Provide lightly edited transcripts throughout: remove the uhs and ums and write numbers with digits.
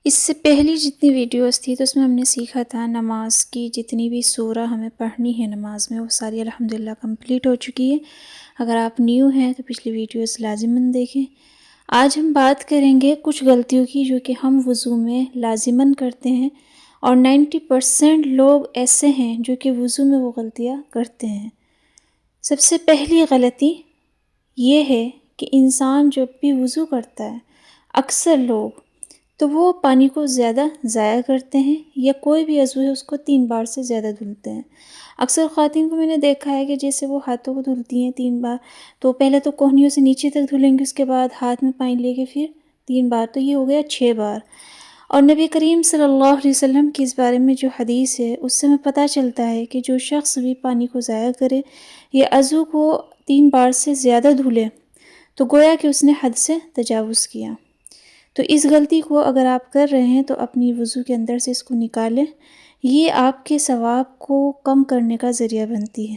اس سے پہلی جتنی ویڈیوز تھی تو اس میں ہم نے سیکھا تھا نماز کی جتنی بھی سورہ ہمیں پڑھنی ہے نماز میں وہ ساری الحمدللہ کمپلیٹ ہو چکی ہے۔ اگر آپ نیو ہیں تو پچھلی ویڈیوز لازماً دیکھیں۔ آج ہم بات کریں گے کچھ غلطیوں کی جو کہ ہم وضو میں لازماً کرتے ہیں، اور 90% لوگ ایسے ہیں جو کہ وضو میں وہ غلطیاں کرتے ہیں۔ سب سے پہلی غلطی یہ ہے کہ انسان جب بھی وضو کرتا ہے، اکثر لوگ تو وہ پانی کو زیادہ ضائع کرتے ہیں، یا کوئی بھی عضو ہے اس کو 3 بار سے زیادہ دھلتے ہیں۔ اکثر خواتین کو میں نے دیکھا ہے کہ جیسے وہ ہاتھوں کو دھلتی ہیں 3 بار، تو پہلے تو کوہنیوں سے نیچے تک دھلیں گے، اس کے بعد ہاتھ میں پانی لے کے پھر 3 بار، تو یہ ہو گیا 6 بار۔ اور نبی کریم صلی اللہ علیہ وسلم کی اس بارے میں جو حدیث ہے اس سے ہمیں پتہ چلتا ہے کہ جو شخص بھی پانی کو ضائع کرے یا عضو کو 3 بار سے زیادہ دھلے تو گویا کہ اس نے حد سے تجاوز کیا۔ تو اس غلطی کو اگر آپ کر رہے ہیں تو اپنی وضو کے اندر سے اس کو نکالیں، یہ آپ کے ثواب کو کم کرنے کا ذریعہ بنتی ہے۔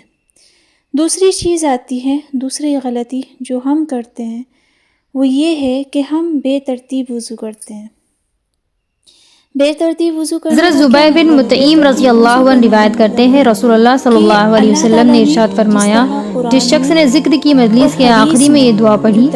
دوسری چیز آتی ہے، دوسری غلطی جو ہم کرتے ہیں وہ یہ ہے کہ ہم بے ترتیب وضو کرتے ہیں۔ بے ترتیب وضو کرنے حضرت کا کیا زبیر بن مطلب ہے؟ مطعیم رضی اللہ عنہ روایت کرتے ہیں رسول اللہ صلی اللہ علیہ وسلم نے ارشاد فرمایا، جس شخص نے ذکر کی مجلس کے آخری میں یہ دعا پڑھی،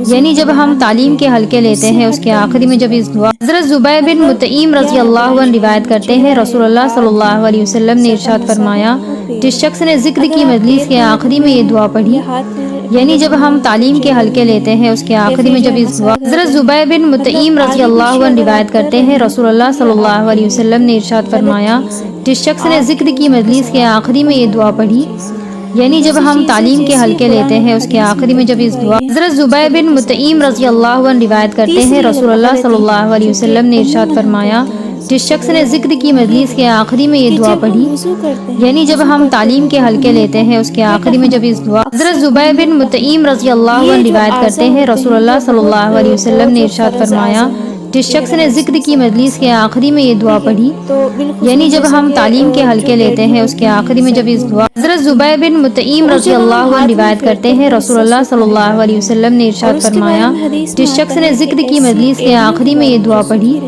یعنی جب ہم تعلیم کے حلقے لیتے ہیں اس کے آخری میں جب اس دعا۔ حضرت زبیر بن مطعیم رضی اللہ عنہ روایت کرتے ہیں رسول اللہ صلی اللہ علیہ وسلم نے ارشاد فرمایا، جس شخص نے ذکر کی مجلس کے آخری میں یہ دعا پڑھی، یعنی جب ہم تعلیم کے حلقے لیتے ہیں اس کے آخری میں جب اس دعا۔ حضرت زبیر بن مطعیم رضی اللہ عنہ روایت کرتے ہیں رسول اللہ صلی اللہ علیہ وسلم نے ارشاد فرمایا، جس شخص نے ذکر کی مجلس کے آخری میں یہ دعا پڑھی، یعنی جب ہم تعلیم کے حلقے لیتے ہیں اس کے آخری میں جب اس دعا۔ حضرت زبیر بن مطعیم رضی اللہ عنہ روایت کرتے ہیں رسول اللہ صلی اللہ علیہ وسلم نے ارشاد فرمایا، جس شخص نے ذکر کی مجلس کے آخری میں یہ دعا پڑھی، یعنی جب ہم تعلیم کے حلقے لیتے ہیں اس کے آخری میں جب اس دعا۔ حضرت زبیر بن مطعیم رضی اللہ عنہ روایت کرتے ہیں رسول اللہ صلی اللہ علیہ وسلم نے ارشاد فرمایا، جس شخص نے ذکر کی مجلس کے آخری میں یہ دعا پڑھی، یعنی جب ہم تعلیم کے حلقے لیتے ہیں اس کے آخری میں جب اس دعا۔ حضرت زبیر بن مطعیم رضی اللہ عنہ روایت کرتے ہیں رسول اللہ صلی اللہ علیہ وسلم نے ارشاد فرمایا، جس شخص نے ذکر کی مجلس کے آخری میں یہ دعا پڑھی،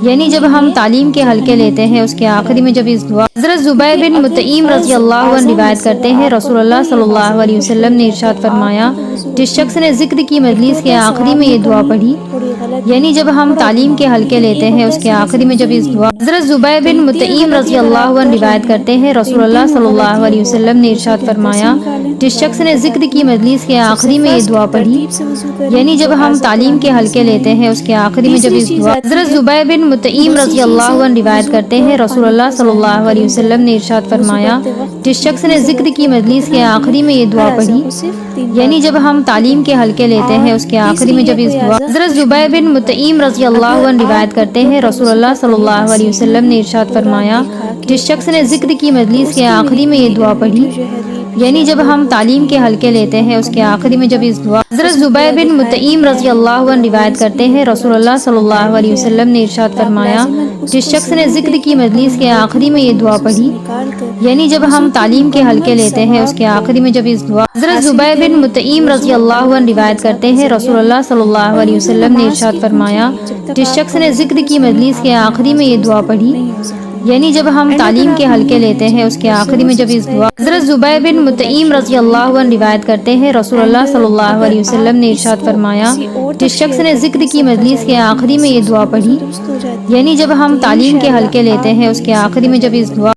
یعنی جب ہم تعلیم کے حلقے لیتے ہیں اس کے آخری میں جب اس دعا۔ حضرت زبیر بن مطعیم رضی اللہ عنہ روایت کرتے ہیں رسول اللہ صلی اللہ علیہ وسلم نے ارشاد فرمایا، جس شخص نے ذکر کی مجلس کے آخری میں یہ دعا پڑھی، یعنی جب ہم تعلیم کے حلقے لیتے ہیں اس کے آخری میں جب اس دعا۔ حضرت زبیر بن مطعیم رضی اللہ عنہ روایت کرتے ہیں رسول اللہ صلی اللہ علیہ وسلم نے ارشاد فرمایا، جس شخص نے ذکر کی مجلس کے آخری میں یہ دعا پڑھی، یعنی جب ہم تعلیم کے حلقے لیتے ہیں اس کے آخری میں جب اس دعا۔ حضرت زبیر بن مطعیم رضی اللہ عنہ روایت کرتے ہیں رسول اللہ صلی اللہ علیہ وسلم نے ارشاد فرمایا، جس شخص نے ذکر کی مجلس کے آخری میں یہ دعا پڑھی، یعنی جب ہم تعلیم کے حلقے لیتے ہیں اس کے آخری میں جب اس دعا۔ حضرت زبیر بن مطعیم رضی اللہ عنہ روایت کرتے ہیں رسول اللہ صلی اللہ علیہ وسلم نے ارشاد فرمایا، جس شخص نے ذکر کی مجلس کے آخری میں یہ دعا پڑھی، یعنی جب ہم تعلیم کے حلقے لیتے ہیں اس کے آخری میں جب اس دعا۔ حضرت زبیر بن مطعیم رضی اللہ عنہ روایت کرتے ہیں رسول اللہ صلی اللہ علیہ وسلم نے ارشاد فرمایا، جس شخص نے ذکر کی مجلس کے آخری میں یہ دعا پڑھی، یعنی جب ہم تعلیم کے حلقے لیتے ہیں اس کے آخری میں جب اس دعا۔ حضرت زبیر بن مطعیم رضی اللہ عنہ روایت کرتے ہیں رسول اللہ صلی اللہ علیہ وسلم نے ارشاد فرمایا، جس شخص نے ذکر کی مجلس کے آخری میں یہ دعا پڑھی، یعنی جب ہم تعلیم کے حلقے لیتے ہیں اس کے آخری میں جب اس دعا۔ حضرت زبیر بن مطعیم رضی اللہ عنہ روایت کرتے ہیں رسول اللہ صلی اللہ علیہ وسلم نے ارشاد فرمایا، جس شخص نے ذکر کی مجلس کے آخری میں یہ دعا پڑھی، یعنی جب ہم تعلیم کے حلقے لیتے ہیں اس کے آخری میں جب اس دعا۔